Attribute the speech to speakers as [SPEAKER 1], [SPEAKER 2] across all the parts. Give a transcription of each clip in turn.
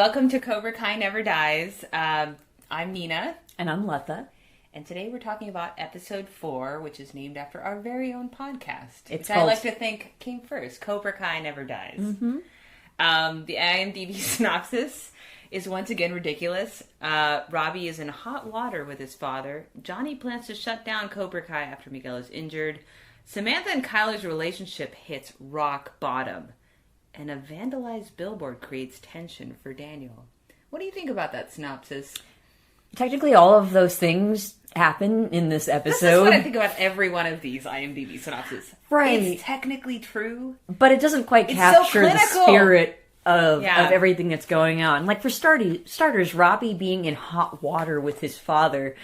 [SPEAKER 1] Welcome to Cobra Never Dies. I'm Nina.
[SPEAKER 2] And I'm Lata.
[SPEAKER 1] And today we're talking about episode 4, which is named after our very own podcast.
[SPEAKER 2] It's
[SPEAKER 1] which I like to think came first. Cobra Never Dies.
[SPEAKER 2] Mm-hmm.
[SPEAKER 1] The IMDb synopsis is once again ridiculous. Robby is in hot water with his father. Johnny plans to shut down Cobra Kai after Miguel is injured. Samantha and Kyler's relationship hits rock bottom. And a vandalized billboard creates tension for Daniel. What do you think about that synopsis?
[SPEAKER 2] Technically, all of those things happen in this episode.
[SPEAKER 1] This is what I think about every one of these IMDb synopses.
[SPEAKER 2] Right.
[SPEAKER 1] It's technically true.
[SPEAKER 2] But it doesn't quite capture the spirit of everything that's going on. Like, for starters, Robby being in hot water with his father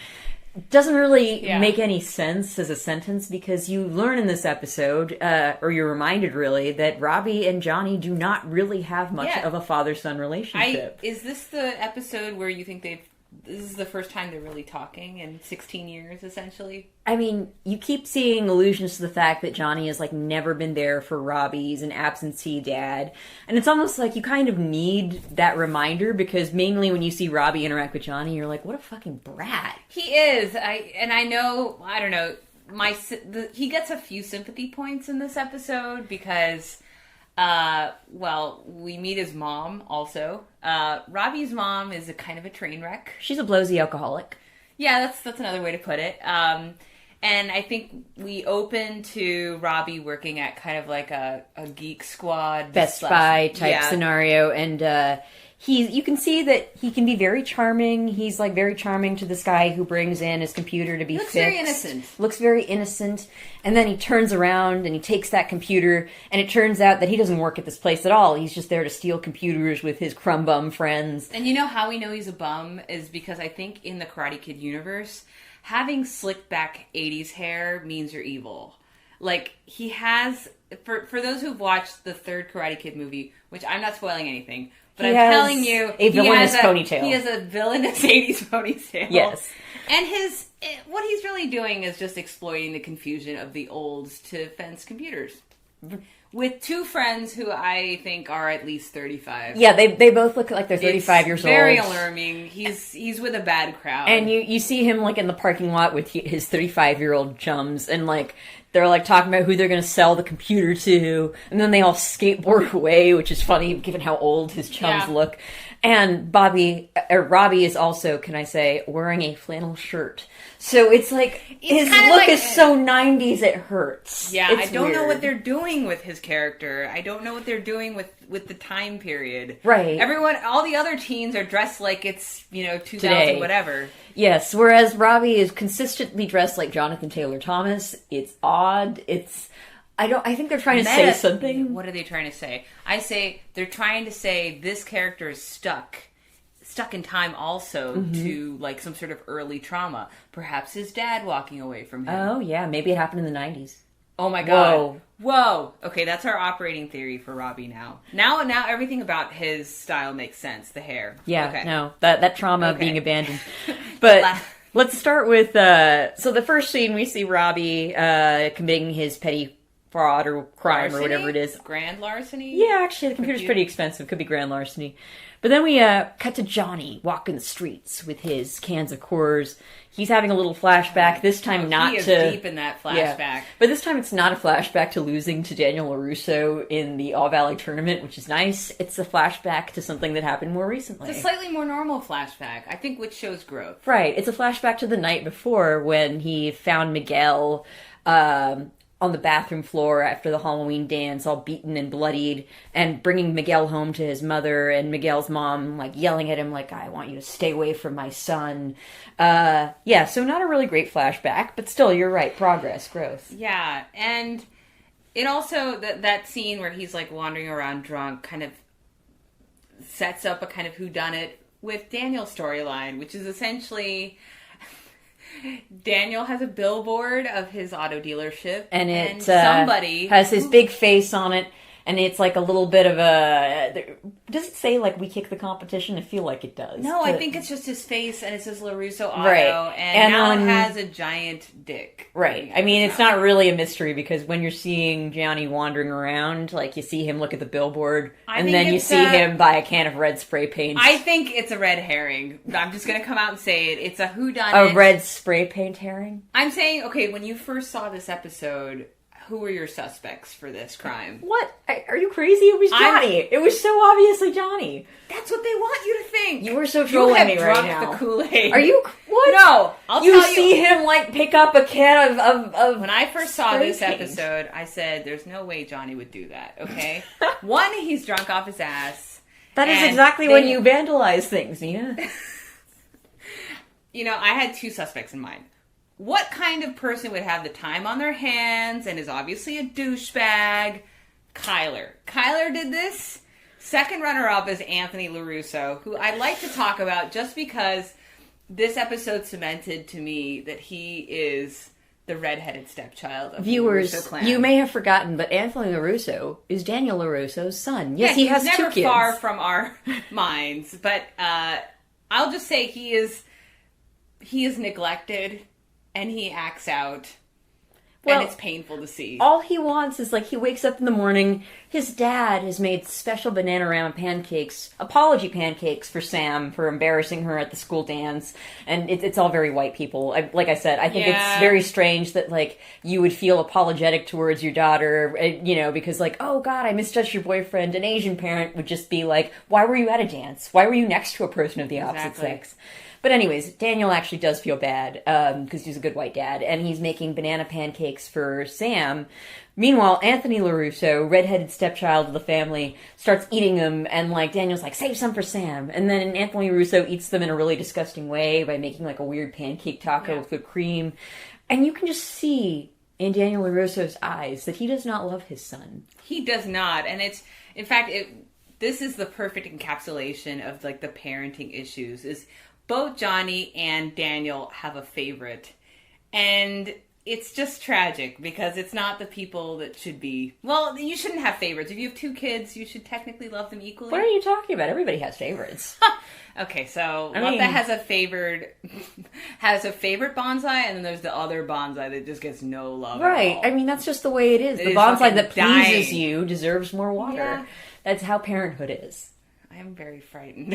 [SPEAKER 2] doesn't really make any sense as a sentence, because you learn in this episode, or you're reminded really, that Robby and Johnny do not really have much of a father-son relationship.
[SPEAKER 1] Is this the episode where you think this is the first time they're really talking in 16 years, essentially?
[SPEAKER 2] I mean, you keep seeing allusions to the fact that Johnny has, never been there for Robby. He's an absentee dad. And it's almost like you kind of need that reminder, because mainly when you see Robby interact with Johnny, you're like, what a fucking brat.
[SPEAKER 1] He is. I don't know, he gets a few sympathy points in this episode because, we meet his mom also. Robby's mom is a kind of a train wreck.
[SPEAKER 2] She's a blowsy alcoholic.
[SPEAKER 1] Yeah, that's another way to put it. And I think we open to Robby working at kind of like a Geek Squad
[SPEAKER 2] Best Buy type scenario, and you can see that he can be very charming. He's very charming to this guy who brings in his computer to be fixed. Looks very innocent. And then he turns around and he takes that computer, and it turns out that he doesn't work at this place at all. He's just there to steal computers with his crumb bum friends.
[SPEAKER 1] And you know how we know he's a bum is because I think in the Karate Kid universe, having slicked back 80s hair means you're evil. He has, for those who've watched the third Karate Kid movie, which I'm not spoiling anything, but I'm telling you,
[SPEAKER 2] a villainous ponytail.
[SPEAKER 1] He has a villainous 80s ponytail.
[SPEAKER 2] Yes.
[SPEAKER 1] And what he's really doing is just exploiting the confusion of the olds to fence computers. With two friends who I think are at least 35.
[SPEAKER 2] Yeah, they both look like they're 35 years old.
[SPEAKER 1] Very alarming. He's with a bad crowd.
[SPEAKER 2] And you see him in the parking lot with his 35-year-old chums, and they're talking about who they're going to sell the computer to, and then they all skateboard away, which is funny given how old his chums look. And Robby is also, can I say, wearing a flannel shirt. So it's his look is so 90s it hurts.
[SPEAKER 1] Yeah, I don't know what they're doing with his character. I don't know what they're doing with the time period.
[SPEAKER 2] Right.
[SPEAKER 1] All the other teens are dressed like it's, 2000
[SPEAKER 2] today.
[SPEAKER 1] Whatever.
[SPEAKER 2] Yes, whereas Robby is consistently dressed like Jonathan Taylor Thomas. It's odd. I think they're trying to say something.
[SPEAKER 1] What are they trying to say? I say they're trying to say this character is stuck in time also to some sort of early trauma. Perhaps his dad walking away from him.
[SPEAKER 2] Oh yeah, maybe it happened in the 90s.
[SPEAKER 1] Oh my god. Whoa. Okay, that's our operating theory for Robby now. Now everything about his style makes sense. The hair.
[SPEAKER 2] Yeah,
[SPEAKER 1] okay.
[SPEAKER 2] No, that trauma of being abandoned. But let's start with so the first scene we see Robby committing his petty fraud or crime or whatever it is.
[SPEAKER 1] Grand larceny?
[SPEAKER 2] Yeah, actually the computer's pretty expensive. Could be grand larceny. But then we cut to Johnny walking the streets with his cans of Coors. He's having a little flashback. This time
[SPEAKER 1] he is deep in that flashback.
[SPEAKER 2] Yeah. But this time it's not a flashback to losing to Daniel LaRusso in the All Valley tournament, which is nice. It's a flashback to something that happened more recently.
[SPEAKER 1] It's a slightly more normal flashback, I think, which shows growth.
[SPEAKER 2] Right. It's a flashback to the night before when he found Miguel on the bathroom floor after the Halloween dance, all beaten and bloodied, and bringing Miguel home to his mother, and Miguel's mom, yelling at him, I want you to stay away from my son. So not a really great flashback, but still, you're right, progress, growth.
[SPEAKER 1] Yeah, and it also, that scene where he's, wandering around drunk kind of sets up a kind of whodunit with Daniel's storyline, which is essentially Daniel has a billboard of his auto dealership,
[SPEAKER 2] and
[SPEAKER 1] somebody
[SPEAKER 2] has his big face on it, And it's like a little bit of a... Does it say, like, we kick the competition? I feel like it does.
[SPEAKER 1] No, I think it's just his face, and it says LaRusso Auto,
[SPEAKER 2] Right.
[SPEAKER 1] and now it has a giant dick.
[SPEAKER 2] Right. I mean, it's not really a mystery, because when you're seeing Johnny wandering around, like, you see him look at the billboard, and then you see him buy a can of red spray paint.
[SPEAKER 1] I think it's a red herring. I'm just going to come out and say it. It's a whodunit.
[SPEAKER 2] A red spray paint herring?
[SPEAKER 1] I'm saying, okay, when you first saw this episode... Who were your suspects for this crime?
[SPEAKER 2] What? Are you crazy? It was Johnny. It was so obviously Johnny.
[SPEAKER 1] That's what they want you to think.
[SPEAKER 2] You were so trolling me right now.
[SPEAKER 1] You have drunk the Kool-Aid.
[SPEAKER 2] Are you? What?
[SPEAKER 1] No. I'll tell you.
[SPEAKER 2] You see him, like, pick up a can of
[SPEAKER 1] When I first saw this episode, I said, there's no way Johnny would do that, okay? One, he's drunk off his ass.
[SPEAKER 2] That is exactly when you vandalize things, Nina.
[SPEAKER 1] You know, I had two suspects in mind. What kind of person would have the time on their hands and is obviously a douchebag? Kyler. Kyler did this. Second runner-up is Anthony LaRusso, who I'd like to talk about just because this episode cemented to me that he is the redheaded stepchild of the LaRusso clan.
[SPEAKER 2] You may have forgotten, but Anthony LaRusso is Daniel LaRusso's son. Yes, he has 2 kids.
[SPEAKER 1] He's never far from our minds, but I'll just say he is neglected. And he acts out, and it's painful to see.
[SPEAKER 2] All he wants is, like, he wakes up in the morning, his dad has made special Bananarama pancakes, apology pancakes for Sam for embarrassing her at the school dance, and it's all very white people. Like I said, I think it's very strange that, like, you would feel apologetic towards your daughter, you know, because, like, oh, God, I misjudged your boyfriend. An Asian parent would just be like, why were you at a dance? Why were you next to a person of the opposite sex? But anyways, Daniel actually does feel bad, because he's a good white dad, and he's making banana pancakes for Sam. Meanwhile, Anthony LaRusso, redheaded stepchild of the family, starts eating them, and, like, Daniel's like, save some for Sam. And then Anthony LaRusso eats them in a really disgusting way by making, like, a weird pancake taco with whipped cream. And you can just see in Daniel LaRusso's eyes that he does not love his son.
[SPEAKER 1] He does not, and it's, in fact, this is the perfect encapsulation of, like, the parenting issues, is... Both Johnny and Daniel have a favorite, and it's just tragic because it's not the people that should be... Well, you shouldn't have favorites. If you have 2 kids, you should technically love them equally.
[SPEAKER 2] What are you talking about? Everybody has favorites.
[SPEAKER 1] Okay, so Lata has a favorite bonsai, and then there's the other bonsai that just gets no love at all.
[SPEAKER 2] I mean, that's just the way it is. The bonsai that pleases you deserves more water. Yeah. That's how parenthood is.
[SPEAKER 1] I'm very frightened.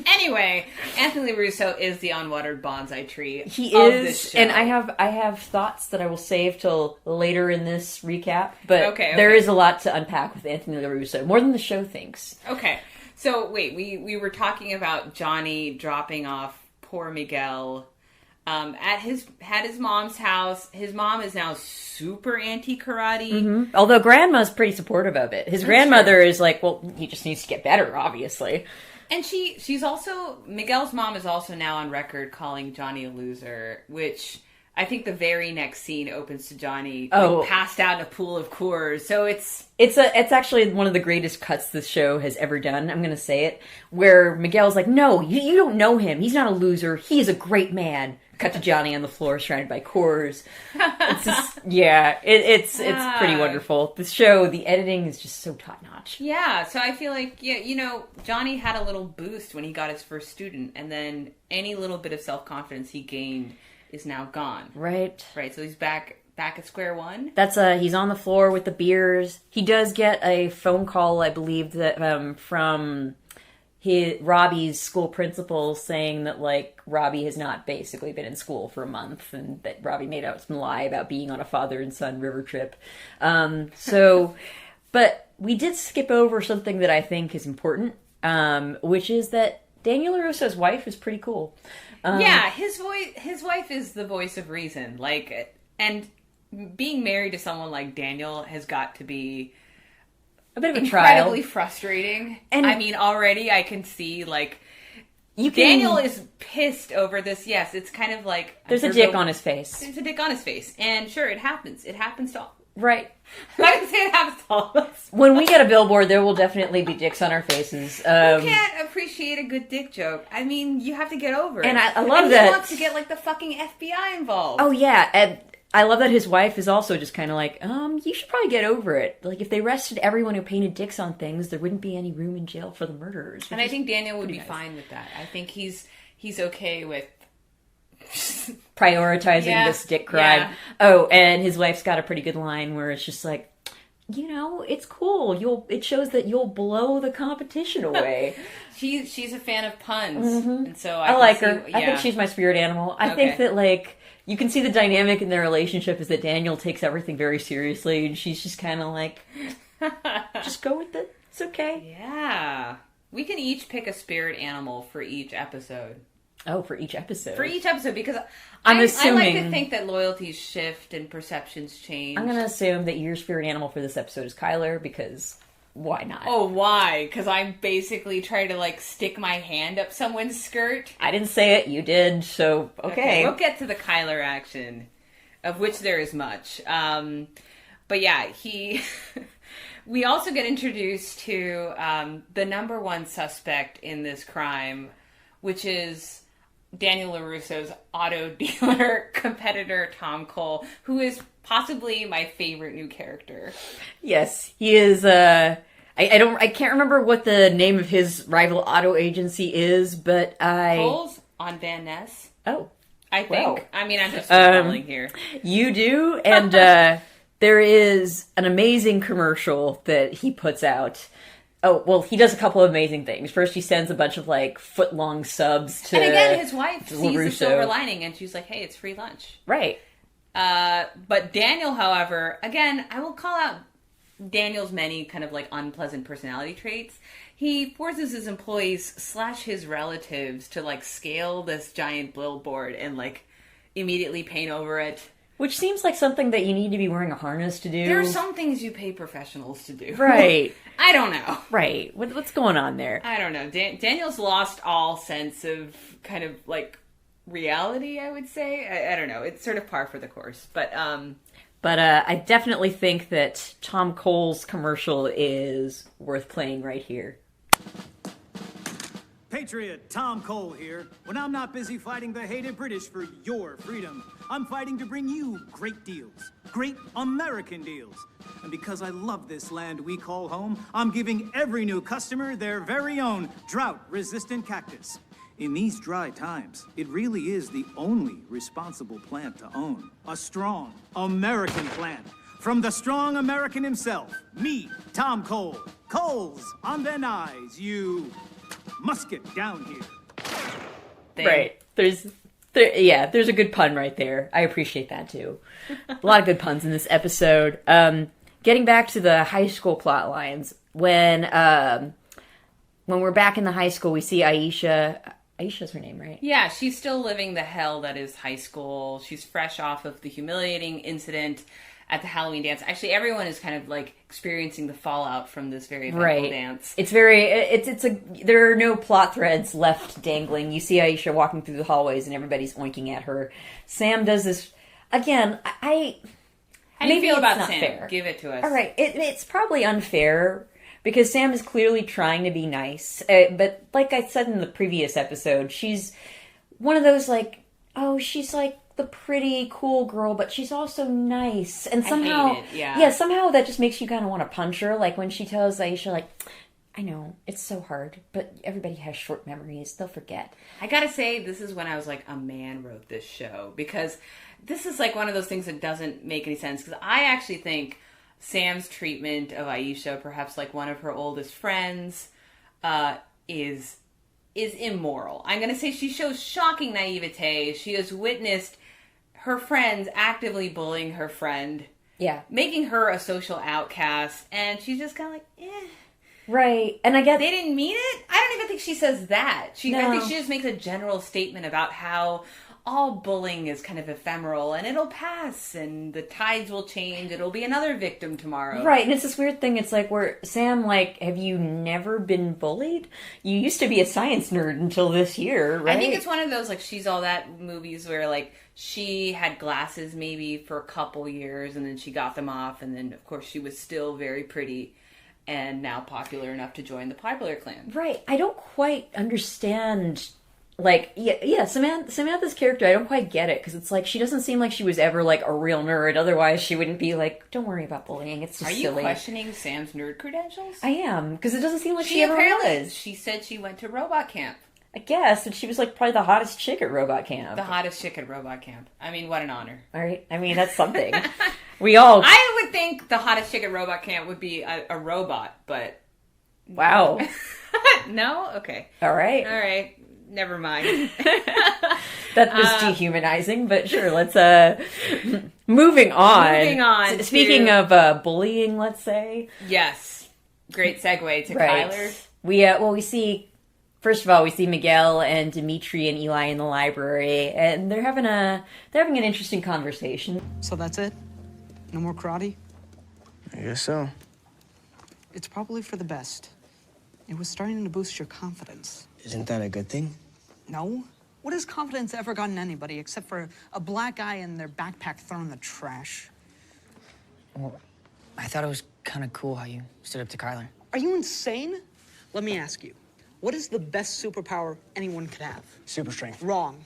[SPEAKER 1] Anyway, Anthony LaRusso is the unwatered bonsai tree.
[SPEAKER 2] He is, and I have thoughts that I will save till later in this recap. But there is a lot to unpack with Anthony LaRusso, more than the show thinks.
[SPEAKER 1] Okay, so wait, we were talking about Johnny dropping off poor Miguel at his mom's house. His mom is now super anti-karate.
[SPEAKER 2] Mm-hmm. Although Grandma's pretty supportive of it. His grandmother is like, well, he just needs to get better, obviously.
[SPEAKER 1] And she's also... Miguel's mom is also now on record calling Johnny a loser, which... I think the very next scene opens to Johnny passed out in a pool of Coors. So it's
[SPEAKER 2] actually one of the greatest cuts this show has ever done. I'm going to say it, where Miguel's like, "No, you don't know him. He's not a loser. He's a great man." Cut to Johnny on the floor, surrounded by Coors. It's just, it's pretty wonderful. The show, the editing is just so top notch.
[SPEAKER 1] Yeah, so I feel like Johnny had a little boost when he got his first student, and then any little bit of self-confidence he gained is now gone. Right. So he's back at square one.
[SPEAKER 2] That's he's on the floor with the beers. He does get a phone call, I believe, that from Robby's school principal saying that, like, Robby has not basically been in school for a month, and that Robby made out some lie about being on a father and son river trip. But we did skip over something that I think is important, which is that Daniel LaRusso's wife is pretty cool.
[SPEAKER 1] His wife is the voice of reason. Like, and being married to someone like Daniel has got to be
[SPEAKER 2] a bit of a
[SPEAKER 1] incredibly frustrating. And I mean, already I can see, like, Daniel is pissed over this. Yes, it's kind of like
[SPEAKER 2] there's a dick on his face.
[SPEAKER 1] There's a dick on his face, and sure, it happens. It happens to all.
[SPEAKER 2] Right.
[SPEAKER 1] I'm not going to say it happens to all of us.
[SPEAKER 2] When we get a billboard, there will definitely be dicks on our faces.
[SPEAKER 1] You can't appreciate a good dick joke. I mean, you have to get over it.
[SPEAKER 2] And I love that.
[SPEAKER 1] He wants to get, like, the fucking FBI involved.
[SPEAKER 2] Oh, yeah. And I love that his wife is also just kind of like, you should probably get over it. Like, if they arrested everyone who painted dicks on things, there wouldn't be any room in jail for the murderers.
[SPEAKER 1] And I think Daniel would be fine with that. I think he's okay with
[SPEAKER 2] prioritizing this dick crime. Yeah. Oh, and his wife's got a pretty good line where it's just like, it's cool. It shows that you'll blow the competition away.
[SPEAKER 1] She's a fan of puns, and so
[SPEAKER 2] I like her. I think she's my spirit animal. I think that like you can see the dynamic in their relationship is that Daniel takes everything very seriously, and she's just kind of like, just go with it. It's okay.
[SPEAKER 1] Yeah, we can each pick a spirit animal for each episode.
[SPEAKER 2] Oh, for each episode.
[SPEAKER 1] For each episode, because
[SPEAKER 2] I'm assuming...
[SPEAKER 1] I like to think that loyalties shift and perceptions change.
[SPEAKER 2] I'm going to assume that your spirit animal for this episode is Kyler, because why not?
[SPEAKER 1] Oh, why? Because I'm basically trying to, like, stick my hand up someone's skirt?
[SPEAKER 2] I didn't say it, you did, so okay.
[SPEAKER 1] We'll get to the Kyler action, of which there is much. But yeah, we also get introduced to the number one suspect in this crime, which is Daniel LaRusso's auto dealer competitor, Tom Cole, who is possibly my favorite new character.
[SPEAKER 2] Yes, he is. I can't remember what the name of his rival auto agency is, but
[SPEAKER 1] Cole's on Van Ness.
[SPEAKER 2] Oh,
[SPEAKER 1] I think. Well, I mean, I'm just falling here.
[SPEAKER 2] You do, and there is an amazing commercial that he puts out. Oh, well, he does a couple of amazing things. First, he sends a bunch of, like, foot-long subs to...
[SPEAKER 1] And again, his wife sees
[SPEAKER 2] LaRusso.
[SPEAKER 1] The silver lining, and she's like, hey, it's free lunch.
[SPEAKER 2] Right.
[SPEAKER 1] But Daniel, however, again, I will call out Daniel's many kind of, like, unpleasant personality traits. He forces his employees / his relatives to, like, scale this giant billboard and, like, immediately paint over it.
[SPEAKER 2] Which seems like something that you need to be wearing a harness to do.
[SPEAKER 1] There are some things you pay professionals to do.
[SPEAKER 2] Right.
[SPEAKER 1] I don't know.
[SPEAKER 2] Right. What's going on there?
[SPEAKER 1] I don't know. Daniel's lost all sense of kind of like reality, I would say. I don't know. It's sort of par for the course. But
[SPEAKER 2] I definitely think that Tom Cole's commercial is worth playing right here.
[SPEAKER 3] Patriot Tom Cole here. When I'm not busy fighting the hated British for your freedom, I'm fighting to bring you great deals. Great American deals. And because I love this land we call home, I'm giving every new customer their very own drought-resistant cactus. In these dry times, it really is the only responsible plant to own. A strong American plant. From the strong American himself, me, Tom Cole. Coles on Van Nuys, you must get down here.
[SPEAKER 2] Right. There's a good pun right there. I appreciate that too. A lot of good puns in this episode. Getting back to the high school plot lines, when we're back in the high school, we see Aisha. Aisha's her name, right?
[SPEAKER 1] Yeah, she's still living the hell that is high school. She's fresh off of the humiliating incident at the Halloween dance. Actually, everyone is kind of like experiencing the fallout from this very eventful dance.
[SPEAKER 2] There are no plot threads left dangling. You see Aisha walking through the hallways and everybody's oinking at her. Sam does this again. How do you
[SPEAKER 1] feel about
[SPEAKER 2] Sam?
[SPEAKER 1] Fair. Give it to us.
[SPEAKER 2] All right, it's probably unfair because Sam is clearly trying to be nice, but like I said in the previous episode, she's one of those like, oh, she's like the pretty, cool girl, but she's also nice. And somehow,
[SPEAKER 1] I hate it, yeah.
[SPEAKER 2] Somehow that just makes you kind of want to punch her. Like when she tells Aisha, like, I know, it's so hard, but everybody has short memories. They'll forget.
[SPEAKER 1] I gotta say, this is when I was like, a man wrote this show. Because this is like one of those things that doesn't make any sense. Because I actually think Sam's treatment of Aisha, perhaps like one of her oldest friends, is immoral. I'm gonna say she shows shocking naivete. She has witnessed her friends actively bullying her friend.
[SPEAKER 2] Yeah.
[SPEAKER 1] Making her a social outcast. And she's just kind of like, eh.
[SPEAKER 2] Right. And I guess
[SPEAKER 1] they didn't mean it? I don't even think she says that. I think she just makes a general statement about how all bullying is kind of ephemeral and it'll pass and the tides will change. It'll be another victim tomorrow.
[SPEAKER 2] Right. And it's this weird thing. It's like where Sam, like, have you never been bullied? You used to be a science nerd until this year, right?
[SPEAKER 1] I think it's one of those, like, She's All That movies where, like, she had glasses maybe for a couple years and then she got them off. And then, of course, she was still very pretty and now popular enough to join the popular clan.
[SPEAKER 2] Right. I don't quite understand like, Samantha's character, I don't quite get it, because it's like, she doesn't seem like she was ever, like, a real nerd, otherwise she wouldn't be like, don't worry about bullying, it's just silly.
[SPEAKER 1] Are you questioning Sam's nerd credentials?
[SPEAKER 2] I am, because it doesn't seem like she ever was.
[SPEAKER 1] She said she went to robot camp.
[SPEAKER 2] I guess, and she was, like, probably the hottest chick at robot camp.
[SPEAKER 1] The hottest chick at robot camp. I mean, what an honor.
[SPEAKER 2] Alright, I mean, that's something. I
[SPEAKER 1] would think the hottest chick at robot camp would be a robot, but...
[SPEAKER 2] Wow.
[SPEAKER 1] No? Okay.
[SPEAKER 2] Alright.
[SPEAKER 1] Never mind.
[SPEAKER 2] That was dehumanizing, but sure, let's, moving on. Speaking of, bullying, let's say.
[SPEAKER 1] Yes. Great segue to Kyler.
[SPEAKER 2] We see, first of all, we see Miguel and Dimitri and Eli in the library, and they're having an interesting conversation.
[SPEAKER 4] So that's it? No more karate?
[SPEAKER 5] I guess so.
[SPEAKER 4] It's probably for the best. It was starting to boost your confidence.
[SPEAKER 5] Isn't that a good thing?
[SPEAKER 4] No. What has confidence ever gotten anybody except for a black guy and their backpack thrown in the trash?
[SPEAKER 6] Well, I thought it was kind of cool how you stood up to Kyler.
[SPEAKER 4] Are you insane? Let me ask you, what is the best superpower anyone could have?
[SPEAKER 5] Super strength.
[SPEAKER 4] Wrong.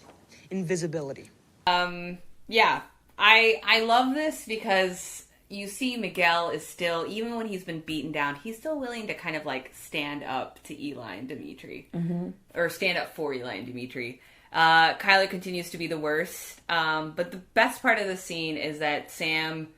[SPEAKER 4] Invisibility.
[SPEAKER 1] Yeah. I love this because you see Miguel is still, even when he's been beaten down, he's still willing to kind of like stand up to Eli and Dimitri. Mm-hmm. Or stand up for Eli and Dimitri. Kyler continues to be the worst. But the best part of the scene is that Sam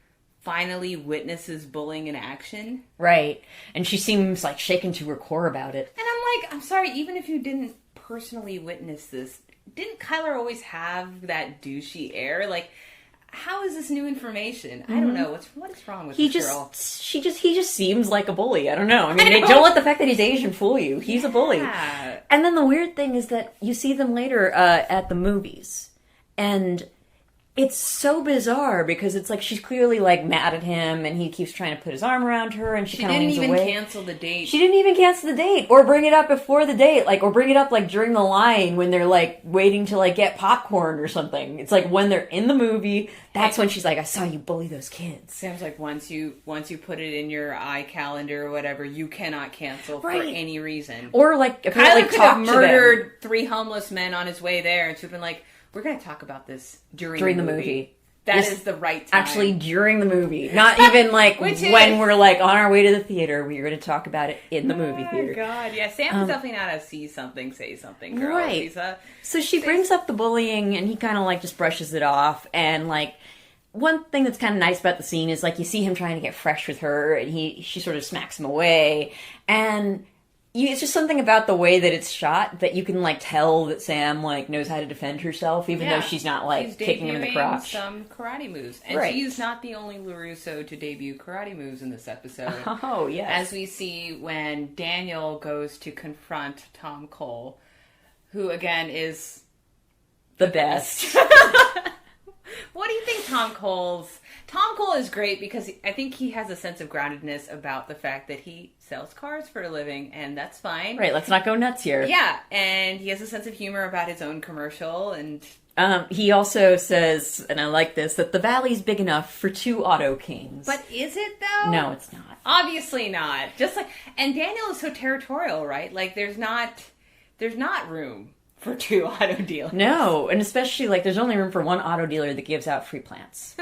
[SPEAKER 1] finally witnesses bullying in action.
[SPEAKER 2] Right. And she seems like shaken to her core about it.
[SPEAKER 1] And I'm like, I'm sorry, even if you didn't personally witness this, didn't Kyler always have that douchey air? Like, how is this new information? I don't know. What is wrong with this girl?
[SPEAKER 2] He just seems like a bully. I don't know. I mean, don't let the fact that he's Asian fool you. He's a bully. And then the weird thing is that you see them later at the movies. And it's so bizarre because it's like she's clearly like mad at him and he keeps trying to put his arm around her and she kind of leans away.
[SPEAKER 1] She didn't even cancel the date.
[SPEAKER 2] She didn't even cancel the date or bring it up before the date, like, or bring it up like during the line when they're like waiting to like get popcorn or something. It's like when they're in the movie, that's when she's like, I saw you bully those kids.
[SPEAKER 1] Sam's like, once you put it in your iCalendar or whatever, you cannot cancel for any reason.
[SPEAKER 2] Or like apparently
[SPEAKER 1] Kyler could have murdered 3 homeless men on his way there and she'd have been like, we're going to talk about this during the movie. That is the right time.
[SPEAKER 2] Actually, during the movie. Not even like when we're like on our way to the theater. We're going to talk about it in the movie theater.
[SPEAKER 1] Oh, God. Yeah, Sam's definitely not a see something, say something girl.
[SPEAKER 2] Right. So she brings up the bullying and he kind of like just brushes it off. And like, one thing that's kind of nice about the scene is like you see him trying to get fresh with her and she sort of smacks him away. And it's just something about the way that it's shot that you can like tell that Sam like knows how to defend herself, even though she's not like kicking him in the crotch.
[SPEAKER 1] Some karate moves, and she's not the only LaRusso to debut karate moves in this episode.
[SPEAKER 2] Oh yes,
[SPEAKER 1] as we see when Daniel goes to confront Tom Cole, who again is
[SPEAKER 2] the best.
[SPEAKER 1] What do you think Tom Cole is great because I think he has a sense of groundedness about the fact that he sells cars for a living, and that's fine.
[SPEAKER 2] Right, let's not go nuts here.
[SPEAKER 1] Yeah, and he has a sense of humor about his own commercial, and...
[SPEAKER 2] he also says, and I like this, that the valley's big enough for 2 auto kings.
[SPEAKER 1] But is it, though?
[SPEAKER 2] No, it's not.
[SPEAKER 1] Obviously not. Just like... And Daniel is so territorial, right? Like, there's not room for 2 auto dealers.
[SPEAKER 2] No, and especially like there's only room for 1 auto dealer that gives out free plants.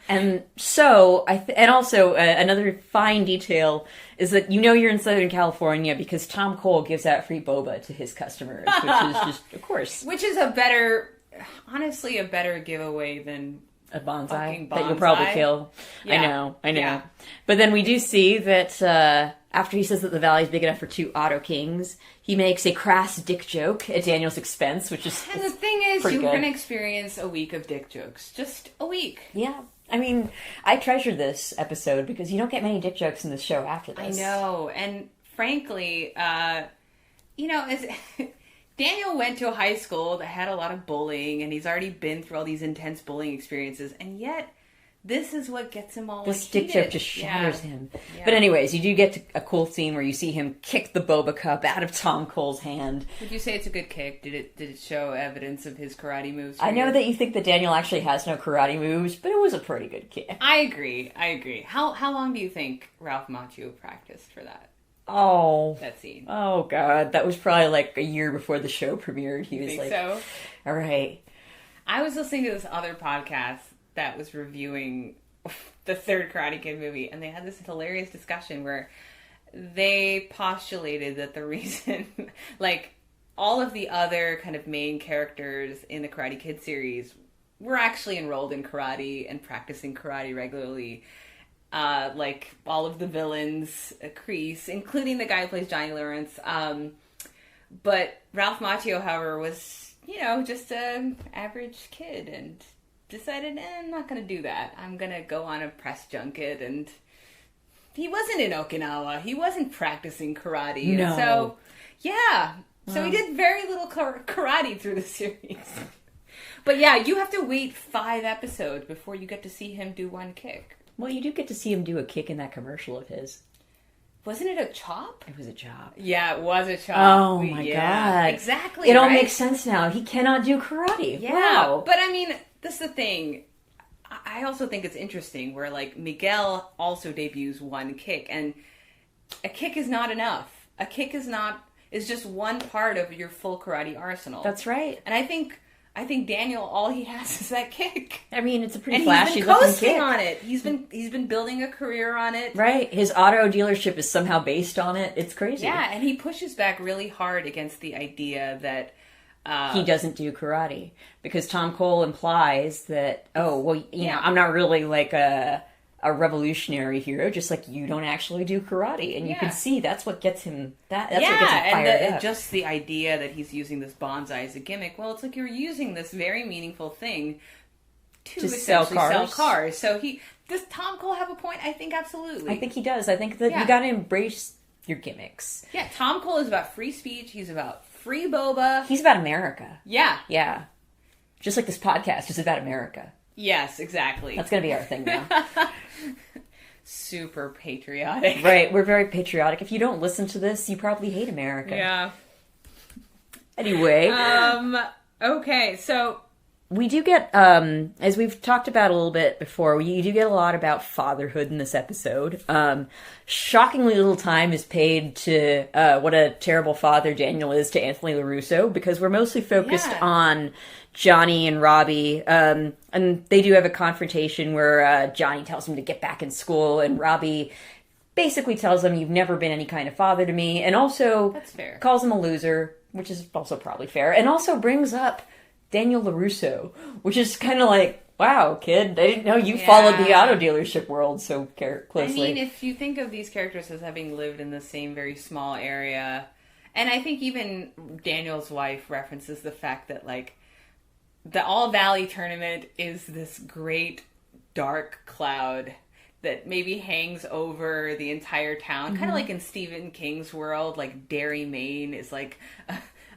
[SPEAKER 2] And so another fine detail is that you're in Southern California because Tom Cole gives out free boba to his customers, which is just, of course,
[SPEAKER 1] which is honestly a better giveaway than
[SPEAKER 2] a bonsai that you'll probably kill.
[SPEAKER 1] Yeah.
[SPEAKER 2] I know.
[SPEAKER 1] Yeah.
[SPEAKER 2] But then we do see that after he says that the valley is big enough for 2 auto kings, he makes a crass dick joke at Daniel's expense, which is
[SPEAKER 1] and the thing is, you're going to experience a week of dick jokes. Just a week.
[SPEAKER 2] Yeah. I mean, I treasure this episode because you don't get many dick jokes in this show after this.
[SPEAKER 1] I know. And frankly, as Daniel went to a high school that had a lot of bullying, and he's already been through all these intense bullying experiences, and yet this is what gets him all
[SPEAKER 2] this
[SPEAKER 1] like,
[SPEAKER 2] dick
[SPEAKER 1] heated.
[SPEAKER 2] joke just shatters him.
[SPEAKER 1] Yeah.
[SPEAKER 2] But anyways, you do get to a cool scene where you see him kick the boba cup out of Tom Cole's hand.
[SPEAKER 1] Would you say it's a good kick? Did it show evidence of his karate moves?
[SPEAKER 2] I know that you think that Daniel actually has no karate moves, but it was a pretty good kick.
[SPEAKER 1] I agree. How long do you think Ralph Macchio practiced for that?
[SPEAKER 2] Oh.
[SPEAKER 1] That scene.
[SPEAKER 2] Oh, God. That was probably like a year before the show premiered. He
[SPEAKER 1] You
[SPEAKER 2] was
[SPEAKER 1] think
[SPEAKER 2] like,
[SPEAKER 1] so?
[SPEAKER 2] all right.
[SPEAKER 1] I was listening to this other podcast that was reviewing the third Karate Kid movie, and they had this hilarious discussion where they postulated that the reason, like, all of the other kind of main characters in the Karate Kid series were actually enrolled in karate and practicing karate regularly. Like, all of the villains, Kreese, including the guy who plays Johnny Lawrence. But Ralph Macchio, however, was, just an average kid and decided, I'm not going to do that. I'm going to go on a press junket, and he wasn't in Okinawa. He wasn't practicing karate.
[SPEAKER 2] No.
[SPEAKER 1] And so, yeah. So he did very little karate through the series. But yeah, you have to wait 5 episodes before you get to see him do one kick.
[SPEAKER 2] Well, you do get to see him do a kick in that commercial of his.
[SPEAKER 1] Wasn't it a chop?
[SPEAKER 2] It was a chop.
[SPEAKER 1] Yeah, it was a chop.
[SPEAKER 2] Oh, my God.
[SPEAKER 1] Exactly.
[SPEAKER 2] It all
[SPEAKER 1] right?
[SPEAKER 2] makes sense now. He cannot do karate.
[SPEAKER 1] Yeah.
[SPEAKER 2] Wow.
[SPEAKER 1] But I mean, this is the thing. I also think it's interesting where, like, Miguel also debuts one kick, and a kick is not enough. A kick is just one part of your full karate arsenal.
[SPEAKER 2] That's right.
[SPEAKER 1] And I think Daniel, all he has is that kick.
[SPEAKER 2] I mean, it's a pretty
[SPEAKER 1] And
[SPEAKER 2] flashy
[SPEAKER 1] he's been
[SPEAKER 2] looking
[SPEAKER 1] coasting
[SPEAKER 2] kick.
[SPEAKER 1] on it. He's been building a career on it.
[SPEAKER 2] Right. His auto dealership is somehow based on it. It's crazy.
[SPEAKER 1] Yeah, and he pushes back really hard against the idea that
[SPEAKER 2] he doesn't do karate. Because Tom Cole implies that, you know, I'm not really like a revolutionary hero, just like you don't actually do karate. And you can see that's what gets him that's what gets him fired up.
[SPEAKER 1] Just the idea that he's using this bonsai as a gimmick. Well, it's like you're using this very meaningful thing to
[SPEAKER 2] sell
[SPEAKER 1] essentially
[SPEAKER 2] cars.
[SPEAKER 1] sell cars. So does Tom Cole have a point? I think absolutely.
[SPEAKER 2] I think he does. I think that you gotta embrace your gimmicks.
[SPEAKER 1] Yeah, Tom Cole is about free speech. He's about free boba.
[SPEAKER 2] He's about America.
[SPEAKER 1] Yeah.
[SPEAKER 2] Yeah. Just like this podcast is about America.
[SPEAKER 1] Yes, exactly.
[SPEAKER 2] That's going to be our thing now.
[SPEAKER 1] Super patriotic.
[SPEAKER 2] Right, we're very patriotic. If you don't listen to this, you probably hate America.
[SPEAKER 1] Yeah.
[SPEAKER 2] Anyway.
[SPEAKER 1] Okay, so
[SPEAKER 2] we do get, as we've talked about a little bit before, you do get a lot about fatherhood in this episode. Shockingly little time is paid to what a terrible father Daniel is to Anthony LaRusso, because we're mostly focused on Johnny and Robby, and they do have a confrontation where Johnny tells him to get back in school, and Robby basically tells him, you've never been any kind of father to me, and also
[SPEAKER 1] that's fair.
[SPEAKER 2] Calls him a loser, which is also probably fair, and also brings up Daniel LaRusso, which is kind of like, wow, kid, I didn't know you followed the auto dealership world so closely.
[SPEAKER 1] I mean, if you think of these characters as having lived in the same very small area, and I think even Daniel's wife references the fact that, like, the All Valley tournament is this great dark cloud that maybe hangs over the entire town. Kind of like in Stephen King's world, like Derry, Maine is like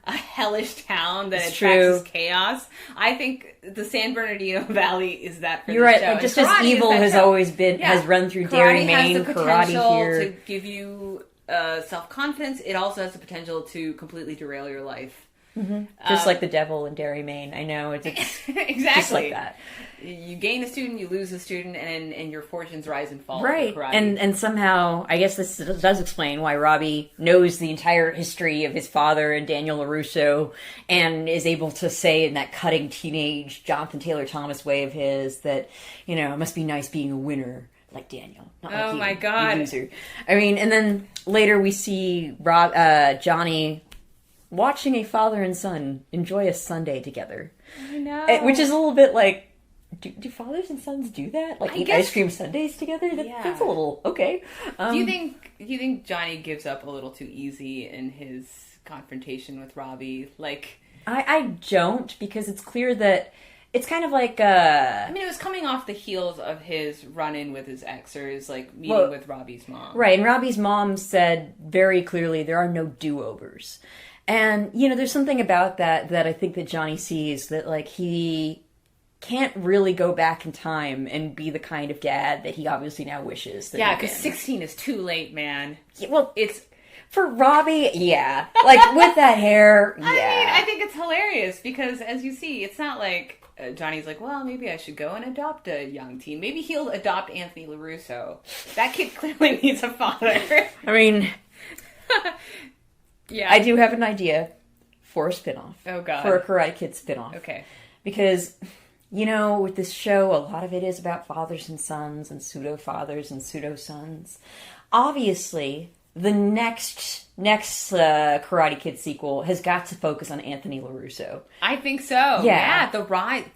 [SPEAKER 1] a hellish town that attracts chaos. I think the San Bernardino Valley is that for
[SPEAKER 2] You're
[SPEAKER 1] the
[SPEAKER 2] right.
[SPEAKER 1] show.
[SPEAKER 2] Like, just as evil has always been, has run through Derry, Maine,
[SPEAKER 1] has the
[SPEAKER 2] karate
[SPEAKER 1] potential
[SPEAKER 2] here.
[SPEAKER 1] to give you self-confidence. It also has the potential to completely derail your life.
[SPEAKER 2] Just like the devil in Derry, Maine. I know, it's
[SPEAKER 1] exactly
[SPEAKER 2] just like that.
[SPEAKER 1] You gain a student, you lose a student, and your fortunes rise and fall.
[SPEAKER 2] Right, and somehow, I guess this does explain why Robby knows the entire history of his father and Daniel LaRusso, and is able to say in that cutting teenage Jonathan Taylor Thomas way of his that, you know, it must be nice being a winner like Daniel. Not like you,
[SPEAKER 1] my God.
[SPEAKER 2] you loser. I mean, and then later we see Johnny watching a father and son enjoy a Sunday together.
[SPEAKER 1] I know.
[SPEAKER 2] Which is a little bit like, do fathers and sons do that? Like eat ice cream sundaes together? That's a little, okay.
[SPEAKER 1] Do you think Johnny gives up a little too easy in his confrontation with Robby? Like,
[SPEAKER 2] I don't, because it's clear that it's kind of like I
[SPEAKER 1] mean, it was coming off the heels of his run-in with his ex, or his, like, meeting with Robby's mom.
[SPEAKER 2] Right, and Robby's mom said very clearly there are no do-overs. And, you know, there's something about that I think that Johnny sees, that, like, he can't really go back in time and be the kind of dad that he obviously now wishes that
[SPEAKER 1] Yeah, because 16 is too late, man.
[SPEAKER 2] Yeah, well,
[SPEAKER 1] it's...
[SPEAKER 2] For Robby, yeah. Like, with that hair, yeah.
[SPEAKER 1] I mean, I think it's hilarious, because, as you see, it's not like Johnny's like, well, maybe I should go and adopt a young teen. Maybe he'll adopt Anthony LaRusso. That kid clearly needs a father.
[SPEAKER 2] I mean...
[SPEAKER 1] Yeah.
[SPEAKER 2] I do have an idea for a spinoff.
[SPEAKER 1] Oh, God.
[SPEAKER 2] For a Karate Kid spinoff.
[SPEAKER 1] Okay.
[SPEAKER 2] Because, you know, with this show, a lot of it is about fathers and sons and pseudo-fathers and pseudo-sons. Obviously, the next Karate Kid sequel has got to focus on Anthony LaRusso.
[SPEAKER 1] I think so.
[SPEAKER 2] Yeah.
[SPEAKER 1] The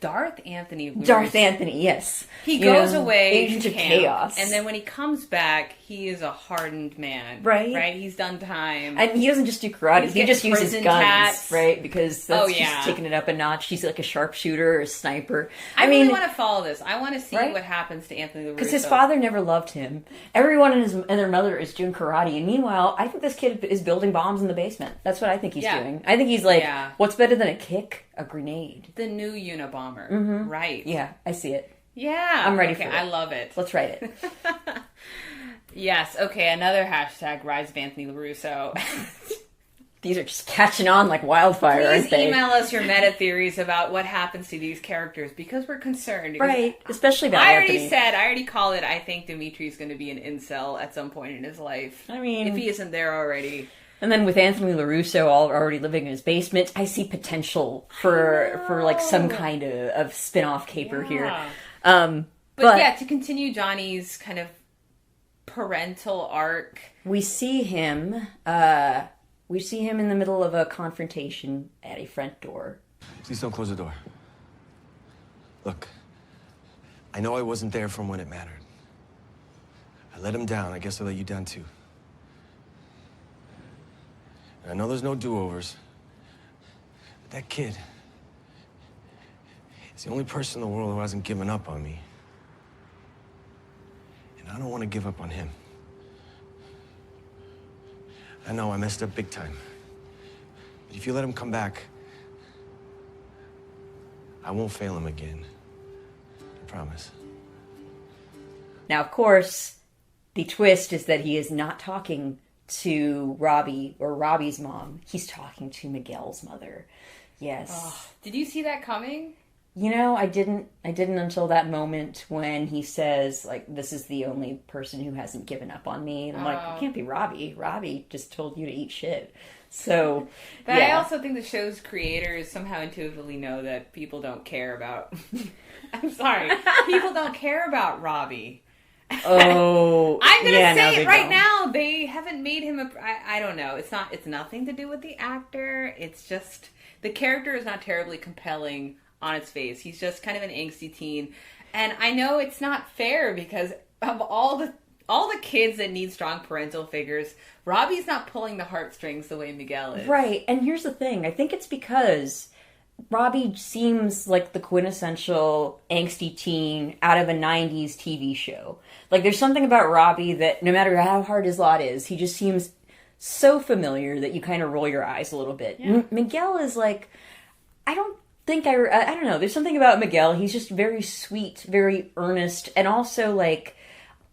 [SPEAKER 1] Darth Anthony.
[SPEAKER 2] Darth Anthony, yes.
[SPEAKER 1] He goes away
[SPEAKER 2] Agent
[SPEAKER 1] to
[SPEAKER 2] of
[SPEAKER 1] camp,
[SPEAKER 2] Chaos.
[SPEAKER 1] and then when he comes back, he is a hardened man.
[SPEAKER 2] Right.
[SPEAKER 1] Right? He's done time.
[SPEAKER 2] And he doesn't just do karate, he just uses
[SPEAKER 1] prison
[SPEAKER 2] guns,
[SPEAKER 1] tats.
[SPEAKER 2] right? Because that's
[SPEAKER 1] yeah.
[SPEAKER 2] just taking it up a notch. He's like a sharpshooter or a sniper.
[SPEAKER 1] I really want to follow this. I want to see
[SPEAKER 2] right?
[SPEAKER 1] what happens to Anthony LaRusso.
[SPEAKER 2] Because his father never loved him. Everyone and their mother is doing karate. And meanwhile, I think this kid is building bombs in the basement. That's what I think he's doing. I think he's like, what's better than a kick? A grenade.
[SPEAKER 1] The new Unabomber.
[SPEAKER 2] Mm-hmm.
[SPEAKER 1] Right.
[SPEAKER 2] Yeah, I see it.
[SPEAKER 1] Yeah.
[SPEAKER 2] I'm ready for it.
[SPEAKER 1] I love it.
[SPEAKER 2] Let's write it.
[SPEAKER 1] Yes. Okay, another hashtag, Rise of Anthony LaRusso.
[SPEAKER 2] These are just catching on like wildfire, aren't
[SPEAKER 1] Please
[SPEAKER 2] they?
[SPEAKER 1] email us your meta theories about what happens to these characters because we're concerned.
[SPEAKER 2] Right, especially about Anthony.
[SPEAKER 1] I already called it. I think Dimitri's going to be an incel at some point in his life.
[SPEAKER 2] I mean,
[SPEAKER 1] if he isn't there already.
[SPEAKER 2] And then with Anthony LaRusso already living in his basement, I see potential for like some kind of spin-off caper here.
[SPEAKER 1] But yeah, to continue Johnny's kind of parental arc,
[SPEAKER 2] we see him in the middle of a confrontation at a front door.
[SPEAKER 5] Please don't close the door. Look, I know I wasn't there from when it mattered. I let him down. I guess I let you down too. And I know there's no do-overs. But that kid is the only person in the world who hasn't given up on me. And I don't want to give up on him. I know I messed up big time. But if you let him come back, I won't fail him again. I promise.
[SPEAKER 2] Now, of course, the twist is that he is not talking to Robby or Robbie's mom. He's talking to Miguel's mother. Yes.
[SPEAKER 1] Oh, did you see that coming?
[SPEAKER 2] You know, I didn't until that moment when he says, like, this is the only person who hasn't given up on me. And I'm like, it can't be Robby. Robby just told you to eat shit. So,
[SPEAKER 1] but I also think the show's creators somehow intuitively know that people don't care about... I'm sorry. People don't care about Robby.
[SPEAKER 2] Oh,
[SPEAKER 1] I'm gonna say it right now. They haven't made him I don't know. It's nothing to do with the actor. It's just the character is not terribly compelling on its face. He's just kind of an angsty teen, and I know it's not fair because of all the kids that need strong parental figures. Robby's not pulling the heartstrings the way Miguel is.
[SPEAKER 2] Right, and here's the thing. I think it's because Robby seems like the quintessential angsty teen out of a 90s TV show. Like, there's something about Robby that no matter how hard his lot is, he just seems so familiar that you kind of roll your eyes a little bit. Yeah. Miguel is like, I don't know. There's something about Miguel. He's just very sweet, very earnest, and also like,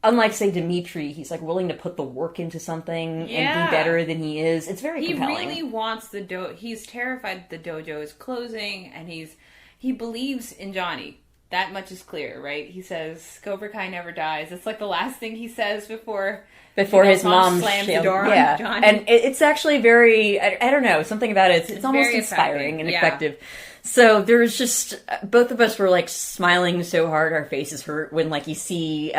[SPEAKER 2] unlike, say, Dimitri, he's like willing to put the work into something and be better than he is. It's very compelling.
[SPEAKER 1] He really wants the he's terrified the dojo is closing, and he believes in Johnny. That much is clear, right? He says, Cobra Kai never dies. It's like the last thing he says before
[SPEAKER 2] his mom
[SPEAKER 1] slams the door on Johnny.
[SPEAKER 2] And it's actually very, I don't know, something about it. It's almost inspiring and effective. So there's just, both of us were like smiling so hard our faces hurt when like you see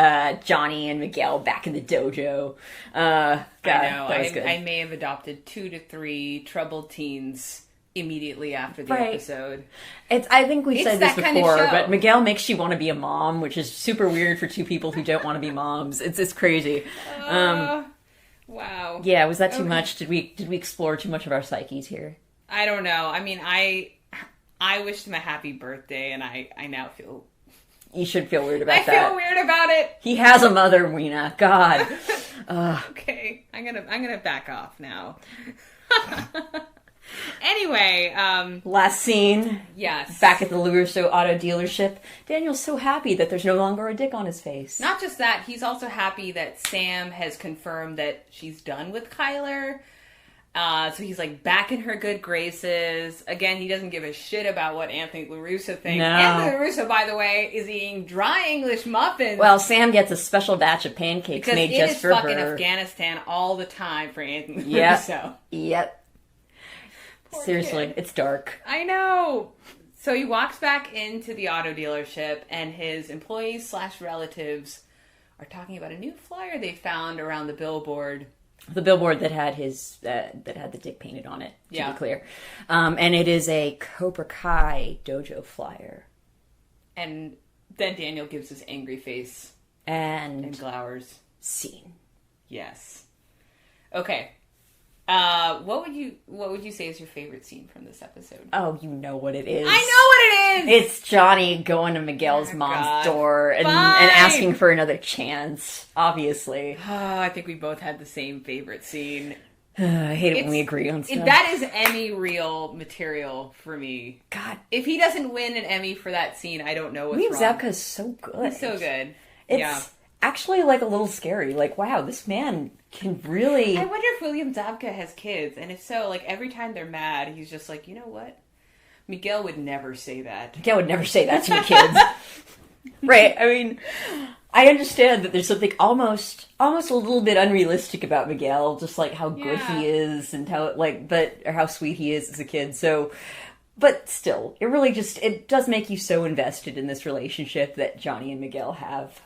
[SPEAKER 2] Johnny and Miguel back in the dojo. God,
[SPEAKER 1] I know.
[SPEAKER 2] That was good.
[SPEAKER 1] I may have adopted 2 to 3 troubled teens immediately after the episode.
[SPEAKER 2] I think we've said this before, but Miguel makes you want to be a mom, which is super weird for 2 people who don't want to be moms. It's crazy.
[SPEAKER 1] Wow.
[SPEAKER 2] Yeah, was that too much? Did we explore too much of our psyches here?
[SPEAKER 1] I don't know. I mean, I wished him a happy birthday, and I now feel...
[SPEAKER 2] You should feel weird about that.
[SPEAKER 1] I feel weird about it.
[SPEAKER 2] He has a mother, Weena. God.
[SPEAKER 1] Okay, I'm gonna back off now. Anyway,
[SPEAKER 2] last scene.
[SPEAKER 1] Yes.
[SPEAKER 2] Back at the LaRusso auto dealership. Daniel's so happy that there's no longer a dick on his face.
[SPEAKER 1] Not just that, he's also happy that Sam has confirmed that she's done with Kyler. So he's like back in her good graces. Again, he doesn't give a shit about what Anthony LaRusso thinks.
[SPEAKER 2] No.
[SPEAKER 1] Anthony LaRusso, by the way, is eating dry English muffins.
[SPEAKER 2] Well, Sam gets a special batch of pancakes
[SPEAKER 1] because
[SPEAKER 2] made
[SPEAKER 1] it
[SPEAKER 2] just
[SPEAKER 1] is
[SPEAKER 2] for
[SPEAKER 1] fucking
[SPEAKER 2] her.
[SPEAKER 1] Afghanistan all the time for Anthony
[SPEAKER 2] Yep.
[SPEAKER 1] LaRusso.
[SPEAKER 2] Yep.
[SPEAKER 1] Poor
[SPEAKER 2] Seriously,
[SPEAKER 1] kid.
[SPEAKER 2] it's dark.
[SPEAKER 1] I know. So he walks back into the auto dealership, and his employees / relatives are talking about a new flyer they found around the billboard.
[SPEAKER 2] The billboard that had his that had the dick painted on it, to
[SPEAKER 1] Yeah.
[SPEAKER 2] be clear. And it is a Cobra Kai dojo flyer.
[SPEAKER 1] And then Daniel gives his angry face
[SPEAKER 2] And
[SPEAKER 1] and glowers.
[SPEAKER 2] scene.
[SPEAKER 1] Yes. Okay. What would you say is your favorite scene from this episode?
[SPEAKER 2] Oh, you know what it is.
[SPEAKER 1] I know what it is!
[SPEAKER 2] It's Johnny going to Miguel's
[SPEAKER 1] Oh,
[SPEAKER 2] mom's
[SPEAKER 1] God.
[SPEAKER 2] door and
[SPEAKER 1] Fine.
[SPEAKER 2] asking for another chance, obviously.
[SPEAKER 1] Oh, I think we both had the same favorite scene.
[SPEAKER 2] I hate it when we agree on stuff.
[SPEAKER 1] That is Emmy reel material for me.
[SPEAKER 2] God,
[SPEAKER 1] If he doesn't win an Emmy for that scene, I don't know what's
[SPEAKER 2] William
[SPEAKER 1] wrong.
[SPEAKER 2] Zabka is so good.
[SPEAKER 1] He's so good.
[SPEAKER 2] It's
[SPEAKER 1] Yeah.
[SPEAKER 2] actually like a little scary. Like, wow, this man can really...
[SPEAKER 1] I wonder if William Zabka has kids, and if so, like every time they're mad, he's just like, you know what? Miguel would never say that.
[SPEAKER 2] I would never say that to my kids. Right, I mean, I understand that there's something almost a little bit unrealistic about Miguel, just like how good
[SPEAKER 1] Yeah.
[SPEAKER 2] he is and how or how sweet he is as a kid. So, but still, it does make you so invested in this relationship that Johnny and Miguel have,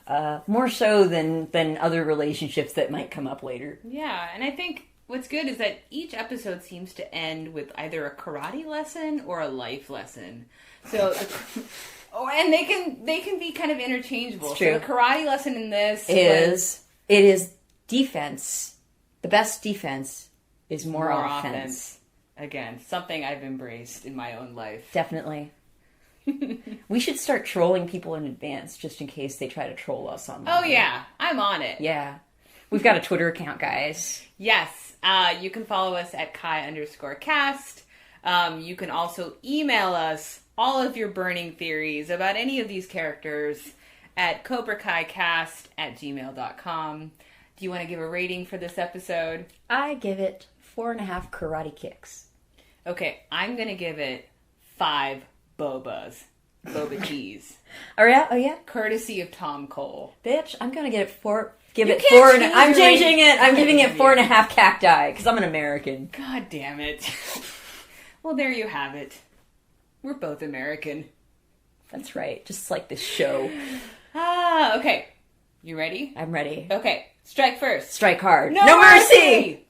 [SPEAKER 2] more so than other relationships that might come up later.
[SPEAKER 1] Yeah, and I think what's good is that each episode seems to end with either a karate lesson or a life lesson. So, and they can be kind of interchangeable.
[SPEAKER 2] It's true.
[SPEAKER 1] So the karate lesson in this
[SPEAKER 2] It is defense. The best defense is more offense.
[SPEAKER 1] Again, something I've embraced in my own life.
[SPEAKER 2] Definitely. We should start trolling people in advance just in case they try to troll us online.
[SPEAKER 1] Oh yeah, I'm on it.
[SPEAKER 2] Yeah. We've got a Twitter account, guys.
[SPEAKER 1] Yes, you can follow us at Kai_cast. You can also email us all of your burning theories about any of these characters at CobraKaiCast@gmail.com. Do you want to give a rating for this episode?
[SPEAKER 2] I give it 4.5 karate kicks.
[SPEAKER 1] Okay, I'm going to give it 5 bobas. Boba cheese.
[SPEAKER 2] Oh yeah? Oh yeah?
[SPEAKER 1] Courtesy of Tom Cole.
[SPEAKER 2] Bitch, I'm gonna get it four.
[SPEAKER 1] You
[SPEAKER 2] Give it
[SPEAKER 1] can't
[SPEAKER 2] 4.
[SPEAKER 1] change
[SPEAKER 2] I'm
[SPEAKER 1] your
[SPEAKER 2] changing
[SPEAKER 1] rating.
[SPEAKER 2] it. I'm giving it 4.5 cacti because I'm an American.
[SPEAKER 1] God damn it. Well, there you have it. We're both American.
[SPEAKER 2] That's right. Just like this show.
[SPEAKER 1] Okay. You ready?
[SPEAKER 2] I'm ready.
[SPEAKER 1] Okay. Strike first.
[SPEAKER 2] Strike hard.
[SPEAKER 1] No mercy!